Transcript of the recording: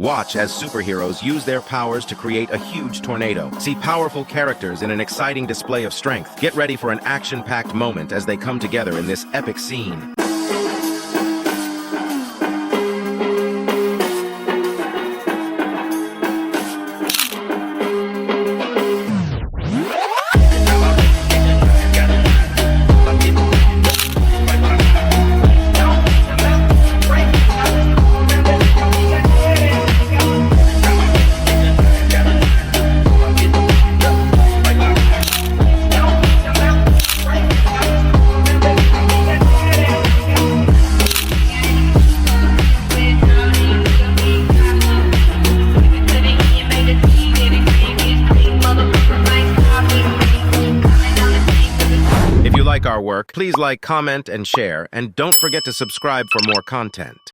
Watch as superheroes use their powers to create a huge tornado. See powerful characters in an exciting display of strength. Get ready for an action-packed moment as they come together in this epic scene. If you like our work, please like, comment, and share, and don't forget to subscribe for more content.